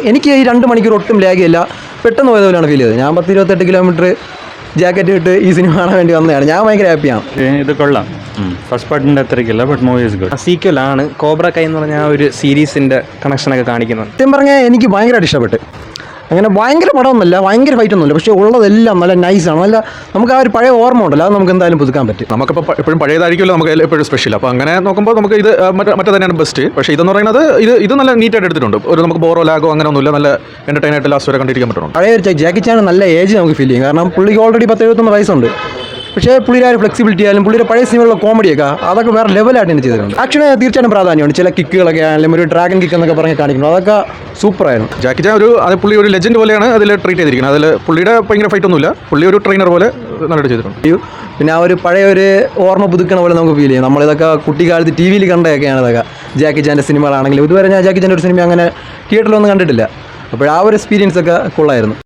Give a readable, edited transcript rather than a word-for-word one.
എനിക്ക് ഈ 2 മണിക്കൂർ ഒട്ടും ലാഗില്ല, പെട്ടെന്ന് പോയ പോലെയാണ് ഫീൽ ചെയ്തത്. ഞാൻ 10-28 കിലോമീറ്റർ ജാക്കറ്റ് ഇട്ട് ഈ സിനിമ കാണാൻ വേണ്ടി വന്നതാണ്. ഞാൻ ഭയങ്കര ഹാപ്പിയാണ്. ഇത് കൊള്ളാം. ഫസ്റ്റ് പാർട്ടിൻ്റെ അത്രയ്ക്കില്ല, ബട്ട് മൂവി ഈസ് ഗുഡ്. സീക്വലാണ്. കോബ്ര കൈ എന്ന് പറഞ്ഞാൽ ഒരു സീരീസിൻ്റെ കണക്ഷനൊക്കെ കാണിക്കുന്നുണ്ട്. സത്യം പറഞ്ഞാൽ എനിക്ക് ഭയങ്കരമായിട്ട് ഇഷ്ടപ്പെട്ട്. അങ്ങനെ ഭയങ്കര പടമൊന്നുമില്ല, ഭയങ്കര ഫൈറ്റൊന്നുമില്ല, പക്ഷേ ഉള്ളതെല്ലാം നല്ല നൈസാണ്. നല്ല നമുക്ക് ആ ഒരു പഴയ ഓർമ്മ ഉണ്ടല്ലോ, അത് നമുക്ക് എന്തായാലും പുതുക്കാൻ പറ്റും. നമുക്കിപ്പോൾ എപ്പോഴും പഴയതായിരിക്കുമല്ലോ നമുക്ക് എപ്പോഴും സ്പെഷ്യൽ. അപ്പോൾ അങ്ങനെ നോക്കുമ്പോൾ നമുക്ക് ഇത് മറ്റേ തന്നെയാണ് ബെസ്റ്റ്. പക്ഷേ ഇതെന്ന് പറയുന്നത് ഇത് നല്ല നീറ്റായിട്ട് എടുത്തിട്ടുണ്ട്. ഒരു നമുക്ക് ബോറോ ലാഗോ അങ്ങനെ ഒന്നുമില്ല, നല്ല എൻ്റർടൈൻ ആയിട്ട് ലാസ്റ്റ് വരെ കണ്ടിരിക്കാൻ പറ്റുന്നുണ്ട്. പഴയ ഒരു ജാക്കി ചാൻ നല്ല ഏജ് നമുക്ക് ഫീൽ ചെയ്യും. കാരണം പുള്ളിക്ക് ഓൾറെഡി 10-79 വയസ്സുണ്ട്. പക്ഷേ പുള്ളിയുടെ ആ ഒരു ഫ്ലെക്സിബിലിറ്റി ആയാലും പുള്ളിയുടെ പഴയ സിനിമകളിലെ കോമഡിയൊക്കെ അതൊക്കെ വേറെ ലെവലായിട്ട് തന്നെ ചെയ്തിട്ടുണ്ട്. ആക്ഷന് തീർച്ചയായിട്ടും പ്രാധാന്യമാണ്. ചില കിക്കുകളൊക്കെ ആയാലും ഒരു ഡ്രാഗൺ കിക്ക് എന്നൊക്കെ പറഞ്ഞ് കാണിക്കുന്നു, അതൊക്കെ സൂപ്പറായിരുന്നു. ജാക്കി ചാൻ പുള്ളി ഒരു ലെജൻഡ് പോലെയാണ് അതിൽ ട്രീറ്റ് ചെയ്തിരിക്കുന്നത്. അതിൽ പുള്ളിയുടെ ഭയങ്കര ഫൈറ്റൊന്നുമില്ല, പുള്ളി ഒരു ട്രെയിനർ പോലെ നല്ലതായിട്ട് ചെയ്തിട്ടുണ്ട്. പിന്നെ ആ ഒരു പഴയ ഒരു ഓർമ്മ പുതുക്കണ പോലെ നമുക്ക് ഫീൽ ചെയ്യും. നമ്മളിതൊക്കെ കുട്ടിക്കാലത്ത് ടി വിയിൽ കണ്ടതൊക്കെയാണ് ഇതൊക്കെ. ജാക്കി ചാൻ്റെ സിനിമകളാണെങ്കിലും ഇതുവരെ ഞാൻ ജാക്കി ചാൻ്റെ ഒരു സിനിമ അങ്ങനെ തിയേറ്ററിലൊന്നും കണ്ടിട്ടില്ല. അപ്പോൾ ആ ഒരു എക്സ്പീരിയൻസ് ഒക്കെ കൊള്ളായിരുന്നു.